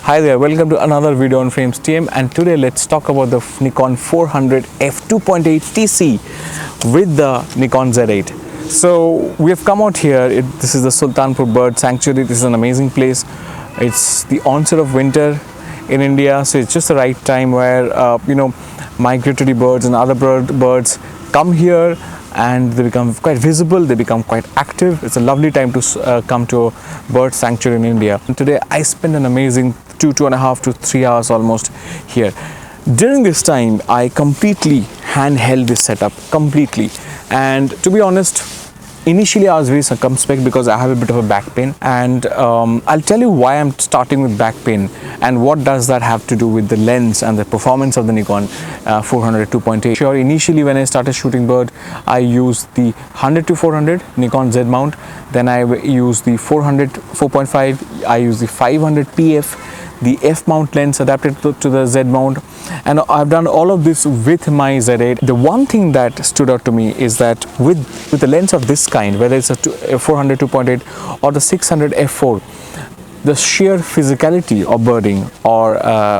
Hi there, welcome to another video on Frames TM, and today let's talk about the Nikon 400 f2.8 TC with the Nikon Z8. So we have come out here. This is the Sultanpur Bird Sanctuary. This is an amazing place. It's the onset of winter in India, so it's just the right time where migratory birds and other birds come here and they become quite visible, they become quite active. It's a lovely time to come to a bird sanctuary in India. And today I spent an amazing 2.5 to 3 hours almost here. During this time I completely handheld this setup completely, and to be honest, initially I was very circumspect because I have a bit of a back pain, and I'll tell you why I'm starting with back pain and what does that have to do with the lens and the performance of the Nikon 400 2.8. Sure, initially when I started shooting bird, I used the 100 to 400 Nikon Z mount, then I used the 400 4.5, I used the 500 PF, the F mount lens adapted to the Z mount, and I've done all of this with my Z8. The one thing that stood out to me is that with the lens of this kind, whether it's a 400 2.8 or the 600 f4, the sheer physicality of birding or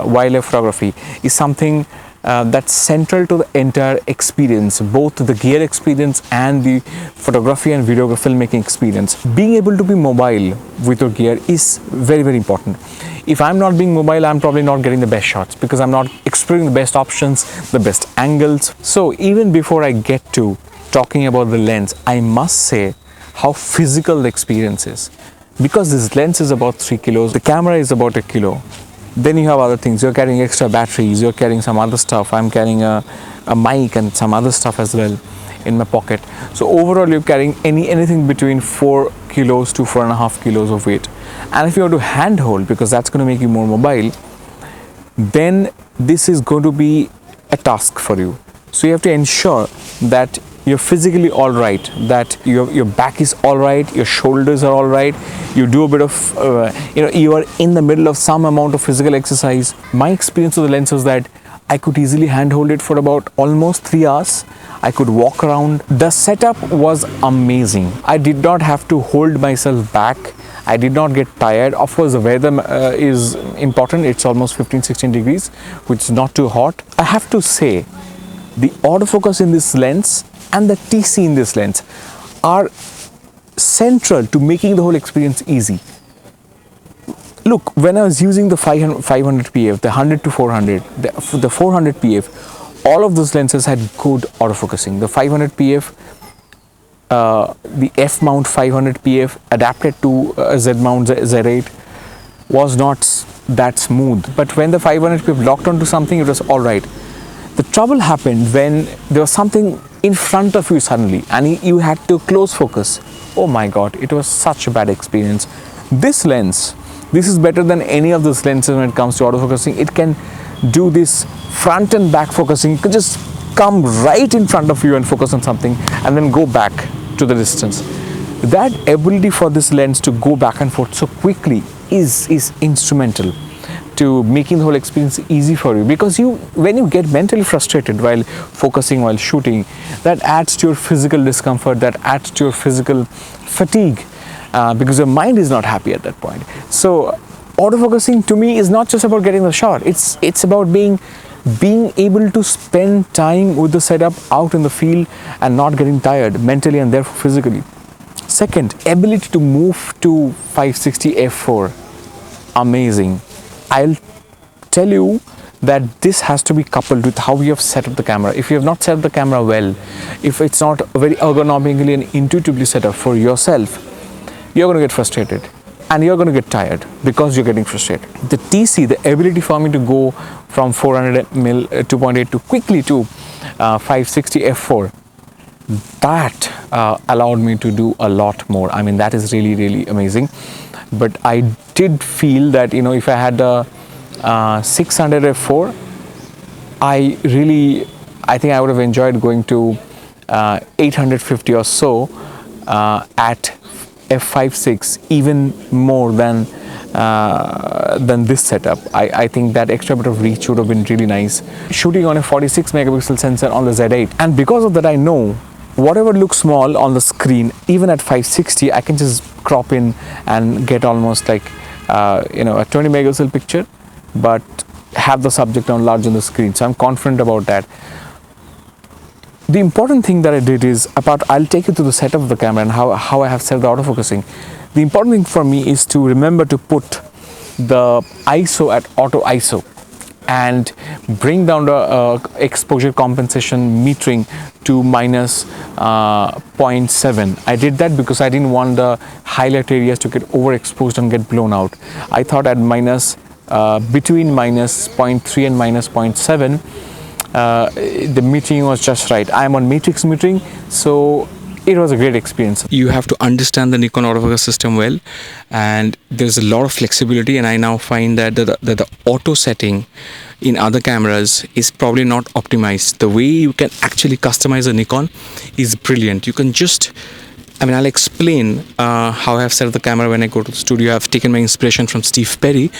wildlife photography is something that's central to the entire experience, both the gear experience and the photography and video filmmaking experience. Being able to be mobile with your gear is very, very important. If I'm not being mobile, I'm probably not getting the best shots because I'm not exploring the best options, the best angles. So even before I get to talking about the lens, I must say how physical the experience is. Because this lens is about 3 kilos, the camera is about 1 kilo. Then you have other things. You're carrying extra batteries, you're carrying some other stuff. I'm carrying a mic and some other stuff as well in my pocket. So overall you're carrying anything between 4 kilos to 4.5 kilos of weight. And if you want to handhold, because that's going to make you more mobile, then this is going to be a task for you. So you have to ensure that you're physically all right, that your back is all right, your shoulders are all right, you do a bit of you are in the middle of some amount of physical exercise. My experience with the lens was that I could easily handhold it for about almost 3 hours. I could walk around. The setup was amazing. I did not have to hold myself back. I did not get tired. Of course, the weather is important. It's almost 15-16 degrees, which is not too hot. I have to say, the autofocus in this lens and the TC in this lens are central to making the whole experience easy. Look, when I was using the 500 PF, the 100 to 400, the 400 PF, all of those lenses had good autofocusing. The 500 PF, the F mount 500 PF adapted to Z mount Z8 was not that smooth. But when the 500 PF locked onto something, it was all right. The trouble happened when there was something in front of you suddenly and you had to close focus. Oh my God, it was such a bad experience. This lens, this is better than any of those lenses when it comes to autofocusing. It can do this front and back focusing. You can just come right in front of you and focus on something and then go back to the distance. That ability for this lens to go back and forth so quickly is instrumental to making the whole experience easy for you, because when you get mentally frustrated while focusing, while shooting, that adds to your physical discomfort, that adds to your physical fatigue, because your mind is not happy at that point. So autofocusing to me is not just about getting the shot, it's about being able to spend time with the setup out in the field and not getting tired mentally and therefore physically. Second, ability to move to 560 f4, amazing. I'll tell you that this has to be coupled with how you have set up the camera. If you have not set up the camera well, if it's not very ergonomically and intuitively set up for yourself, you're going to get frustrated and you're going to get tired because you're getting frustrated. The TC, the ability for me to go from 400mm 2.8 to quickly to 560 f4, that allowed me to do a lot more. I mean, that is really, really amazing. But I did feel that, if I had a 600 f4, I think I would have enjoyed going to 850 or so at f5.6 even more than this setup. I think that extra bit of reach would have been really nice. Shooting on a 46 megapixel sensor on the Z8, and because of that I know whatever looks small on the screen, even at 560, I can just crop in and get almost like a 20 megapixel picture, but have the subject on large on the screen. So I'm confident about that. The important thing that I did is, I'll take you to the setup of the camera and how I have set the autofocusing. The important thing for me is to remember to put the ISO at auto ISO and bring down the exposure compensation metering to minus 0.7. I did that because I didn't want the highlight areas to get overexposed and get blown out. I thought at between minus 0.3 and minus 0.7, the metering was just right. I'm on matrix metering, so it was a great experience. You have to understand the Nikon autofocus system well, and there's a lot of flexibility, and I now find that the auto setting in other cameras is probably not optimized. The way you can actually customize a Nikon is brilliant. You can just, I'll explain how I have set up the camera when I go to the studio. I've taken my inspiration from Steve Perry,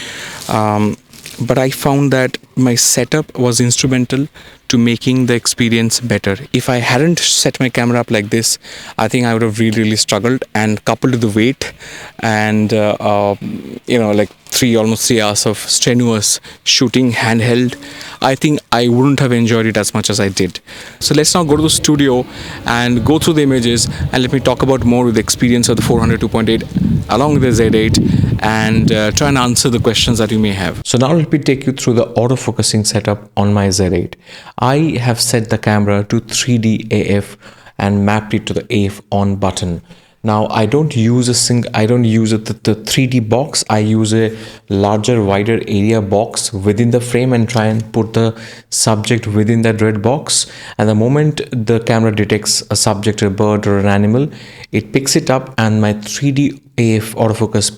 but I found that my setup was instrumental to making the experience better. If I hadn't set my camera up like this, I think I would have really struggled, and coupled with the weight and like almost 3 hours of strenuous shooting handheld, I think I wouldn't have enjoyed it as much as I did. So let's now go to the studio and go through the images, and let me talk about more with the experience of the 400-2.8 along with the Z8, and try and answer the questions that you may have. So now let me take you through the autofocusing setup on my Z8. I have set the camera to 3D AF and mapped it to the AF on button. Now I don't use the 3D box. I use a larger, wider area box within the frame and try and put the subject within that red box. And the moment the camera detects a subject, a bird or an animal, it picks it up, and my 3D AF autofocus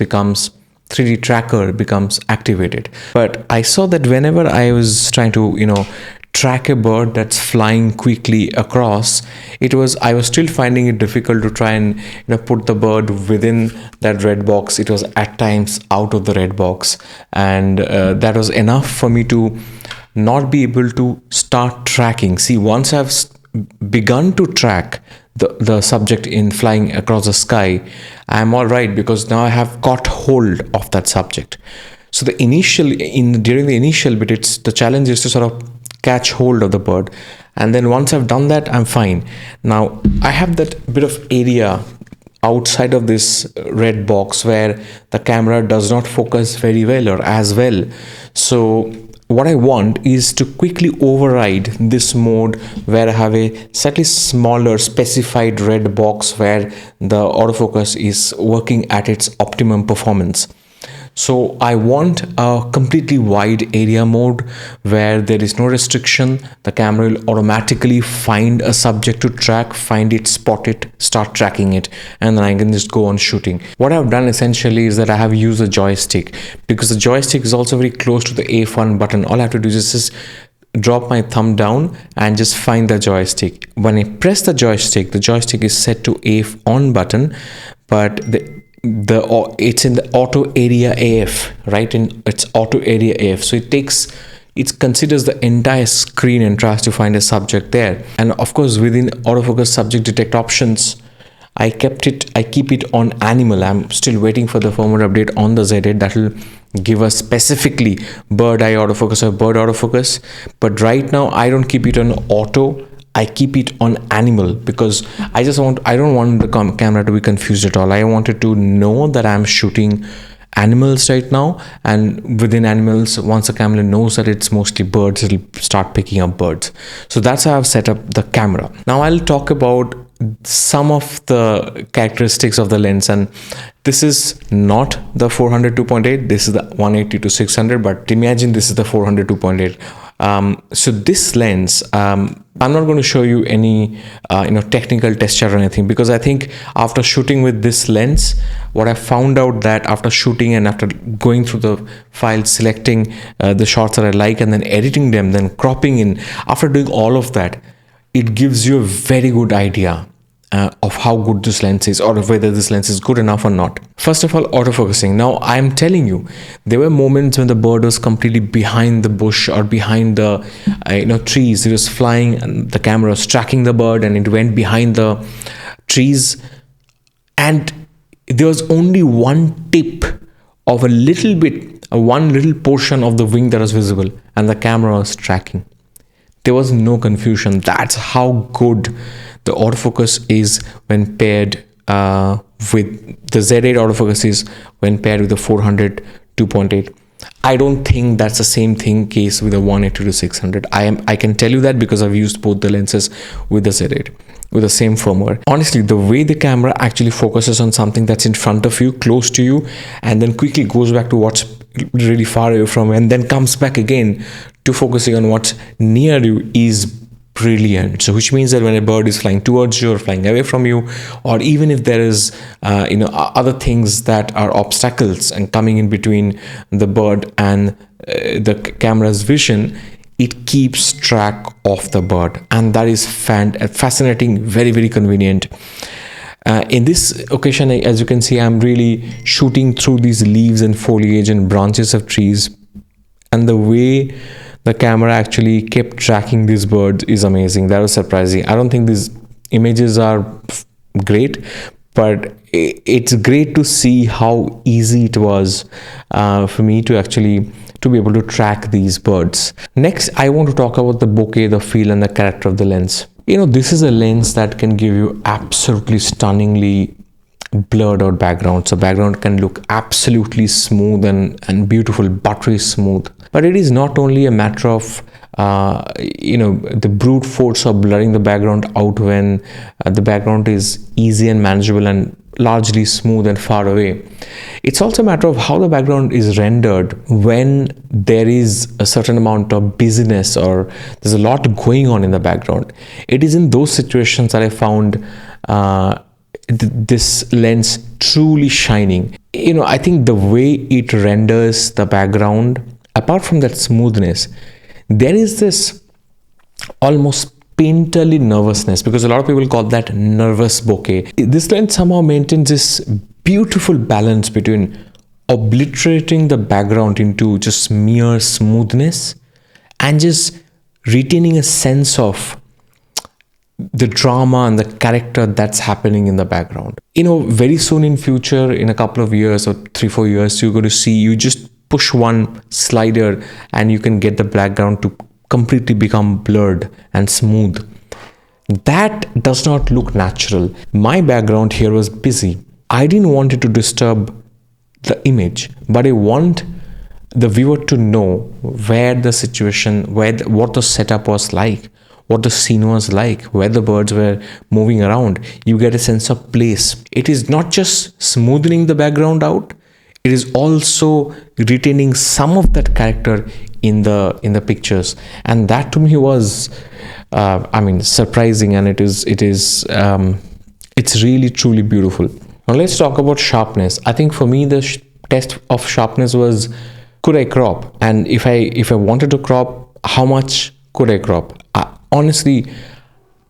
3D tracker becomes activated. But I saw that whenever I was trying to, track a bird that's flying quickly across, I was still finding it difficult to try and put the bird within that red box. It was at times out of the red box, and that was enough for me to not be able to start tracking. See, once I've begun to track the subject in flying across the sky, I'm all right, because now I have got hold of that subject. So during the initial bit, the challenge is to sort of catch hold of the bird, and then once I've done that, I'm fine. Now I have that bit of area outside of this red box where the camera does not focus very well or as well. So what I want is to quickly override this mode where I have a slightly smaller specified red box where the autofocus is working at its optimum performance. So I want a completely wide area mode where there is no restriction. The camera will automatically find a subject to track, find it, spot it, start tracking it, and then I can just go on shooting. What I've done essentially is that I have used a joystick, because the joystick is also very close to the F1 button. All I have to do is just drop my thumb down and just find the joystick. When I press the joystick is set to F on button, but it's in the auto area AF, right? It's auto area AF, so it considers the entire screen and tries to find a subject there. And of course, within autofocus subject detect options, I keep it on animal. I'm still waiting for the firmware update on the Z8 that will give us specifically bird eye autofocus or bird autofocus. But right now I don't keep it on auto, I keep it on animal, because I don't want the camera to be confused at all. I wanted to know that I'm shooting animals right now, and within animals, once the camera knows that it's mostly birds, it'll start picking up birds. So that's how I've set up the camera. Now I'll talk about some of the characteristics of the lens, and this is not the 400-2.8, this is the 180-600, but imagine this is the 400-2.8. So this lens, I'm not going to show you any technical test shot or anything, because I think after shooting with this lens, what I found out that after shooting and after going through the files, selecting the shots that I like and then editing them, then cropping in, after doing all of that, it gives you a very good idea of how good this lens is, or whether this lens is good enough or not. First of all, autofocusing. Now I'm telling you, there were moments when the bird was completely behind the bush or behind the trees. It was flying and the camera was tracking the bird and it went behind the trees, and there was only one tip of a little bit, one little portion of the wing that was visible, and the camera was tracking. There was no confusion. That's how good the autofocus is when paired with the Z8 autofocus is when paired with the 400 2.8. I don't think that's the same thing case with the 180 to 600. I can tell you that because I've used both the lenses with the Z8 with the same firmware. Honestly, the way the camera actually focuses on something that's in front of you, close to you, and then quickly goes back to what's really far away from you, and then comes back again to focusing on what's near you is brilliant. So which means that when a bird is flying towards you or flying away from you, or even if there is other things that are obstacles and coming in between the bird and the camera's vision, it keeps track of the bird, and that is fascinating, very, very convenient. In this occasion, as you can see, I'm really shooting through these leaves and foliage and branches of trees, and the way the camera actually kept tracking these birds is amazing. That was surprising. I don't think these images are great, but it's great to see how easy it was for me to actually be able to track these birds. Next, I want to talk about the bokeh, the feel, and the character of the lens. This is a lens that can give you absolutely stunningly blurred out background. So background can look absolutely smooth and beautiful, buttery smooth. But it is not only a matter of the brute force of blurring the background out when the background is easy and manageable and largely smooth and far away. It's also a matter of how the background is rendered when there is a certain amount of busyness or there's a lot going on in the background. It is in those situations that I found this lens truly shining. I think the way it renders the background, apart from that smoothness, there is this almost painterly nervousness, because a lot of people call that nervous bokeh. This lens somehow maintains this beautiful balance between obliterating the background into just mere smoothness and just retaining a sense of the drama and the character that's happening in the background. Very soon in future, in a couple of years or 3-4 years, you're going to see, you just push one slider and you can get the background to completely become blurred and smooth. That does not look natural. My background here was busy. I didn't want it to disturb the image, but I want the viewer to know where the situation, what the setup was like, what the scene was like, where the birds were moving around. You get a sense of place. It is not just smoothing the background out, it is also retaining some of that character in the pictures, and that to me was surprising, and it's really truly beautiful. Now let's talk about sharpness. I think for me the test of sharpness was, could I crop, and if I wanted to crop, how much could I crop? Honestly,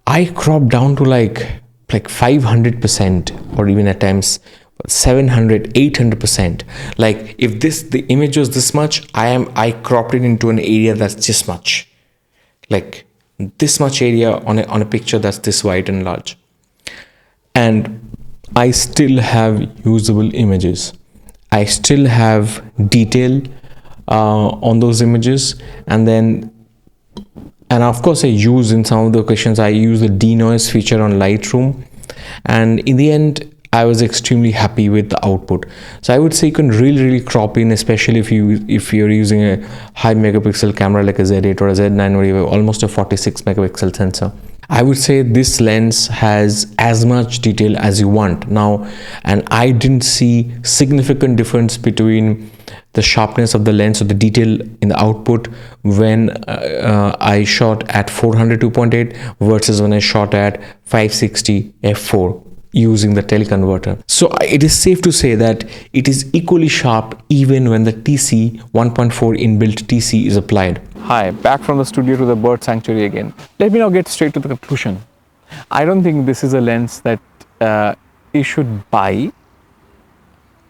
I cropped down to like 500%, or even at times 700, 800%. Like if the image was this much, I cropped it into an area that's this much, like this much area on a picture that's this wide and large, and I still have usable images. I still have detail on those images, and of course I use, in some of the occasions, I use the denoise feature on Lightroom, and in the end I was extremely happy with the output. So I would say you can really crop in, especially if you're using a high megapixel camera like a Z8 or a Z9, where you have almost a 46 megapixel sensor. I would say this lens has as much detail as you want now, and I didn't see significant difference between the sharpness of the lens or the detail in the output when I shot at 400 2.8 versus when I shot at 560 f4 using the teleconverter. So it is safe to say that it is equally sharp even when the TC 1.4 inbuilt TC is applied. Hi, back from the studio to the bird sanctuary again. Let me now get straight to the conclusion. I don't think this is a lens that you should buy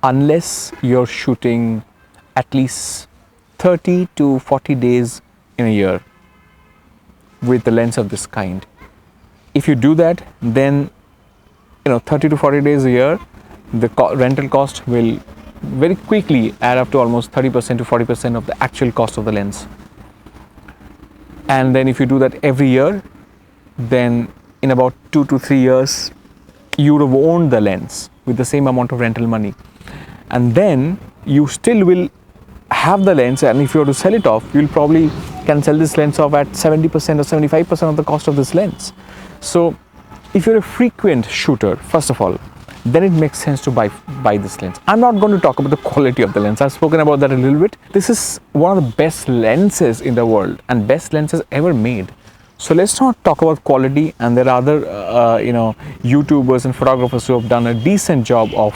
unless you're shooting at least 30 to 40 days in a year with a lens of this kind. If you do that, then 30 to 40 days a year, the rental cost will very quickly add up to almost 30% to 40% of the actual cost of the lens. And then if you do that every year, then in about 2 to 3 years, you would have owned the lens with the same amount of rental money. And then you still will have the lens, and if you were to sell it off, you'll probably can sell this lens off at 70% or 75% of the cost of this lens. So if you're a frequent shooter, first of all, then it makes sense to buy this lens. I'm not going to talk about the quality of the lens. I've spoken about that a little bit. This is one of the best lenses in the world and best lenses ever made. So let's not talk about quality, and there are other YouTubers and photographers who have done a decent job of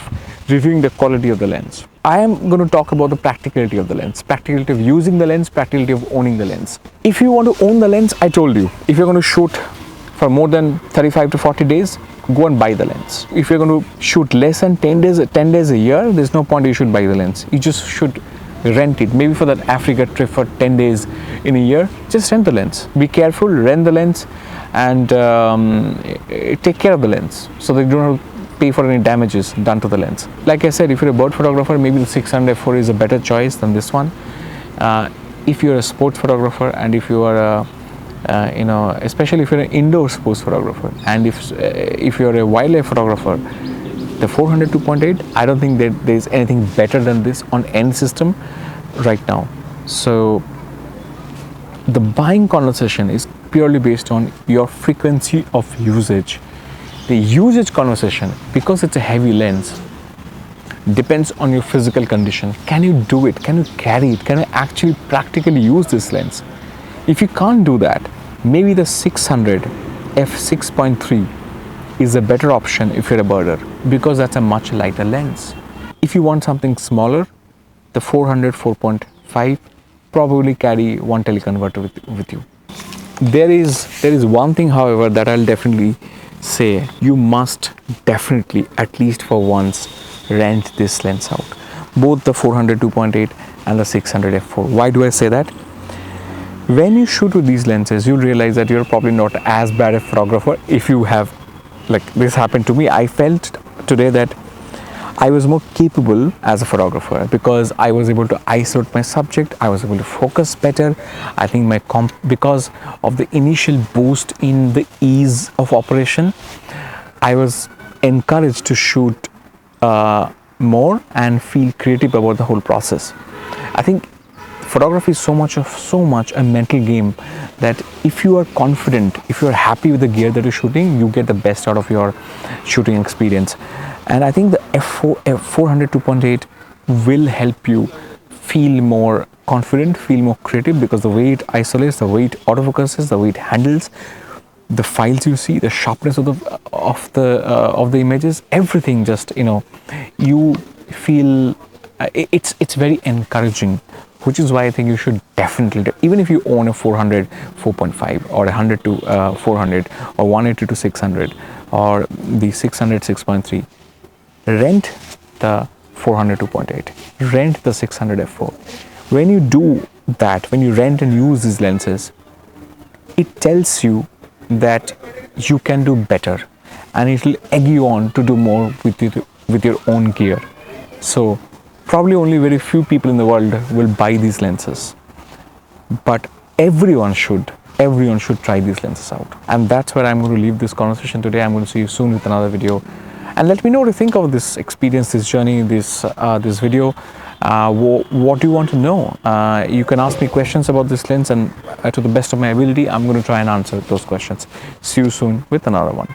reviewing the quality of the lens. I am going to talk about the practicality of the lens, practicality of using the lens, practicality of owning the lens. If you want to own the lens, I told you, if you're going to shoot for more than 35 to 40 days, go and buy the lens. If you're going to shoot less than 10 days a year, there's no point you should buy the lens. You just should rent it. Maybe for that Africa trip for 10 days in a year, just rent the lens. Be careful, rent the lens, and take care of the lens so that you don't have to pay for any damages done to the lens. Like I said, if you're a bird photographer, maybe the 600 f4 is a better choice than this one. If you're a sports photographer, and if you are especially if you're an indoor sports photographer, and if you're a wildlife photographer, the 400 2.8, I don't think that there's anything better than this on end system right now. So the buying conversation is purely based on your frequency of usage. The usage conversation, because it's a heavy lens, depends on your physical condition. Can you do it? Can you carry it? Can you actually practically use this lens? If you can't do that, maybe the 600 f6.3 is a better option if you're a birder, because that's a much lighter lens. If you want something smaller, the 400 4.5 probably carry one teleconverter with you. There is one thing, however, that I'll definitely say: you must definitely, at least for once, rent this lens out, both the 400 2.8 and the 600 f4. Why do I say that? When you shoot with these lenses, you'll realize that you're probably not as bad a photographer. If you have, like this happened to me, I felt today that I was more capable as a photographer because I was able to isolate my subject, I was able to focus better. I think because of the initial boost in the ease of operation, I was encouraged to shoot more and feel creative about the whole process. I think photography is so much a mental game that if you are confident, if you are happy with the gear that you're shooting, you get the best out of your shooting experience. And I think the f400 2.8 will help you feel more confident, feel more creative, because the way it isolates, the way it autofocuses, the way it handles the files you see, the sharpness of the images, everything just, you feel it's very encouraging, which is why I think you should definitely, even if you own a 400 4.5 or 100 to 400 or 180 to 600 or the 600 6.3, rent the 400 2.8, rent the 600 f4. When you do that, when you rent and use these lenses, it tells you that you can do better, and it will egg you on to do more with your own gear. So probably only very few people in the world will buy these lenses, but everyone should try these lenses out. And that's where I'm going to leave this conversation today. I'm going to see you soon with another video, and let me know what you think of this experience, this journey, this video. What do you want to know? You can ask me questions about this lens, and to the best of my ability, I'm going to try and answer those questions. See you soon with another one.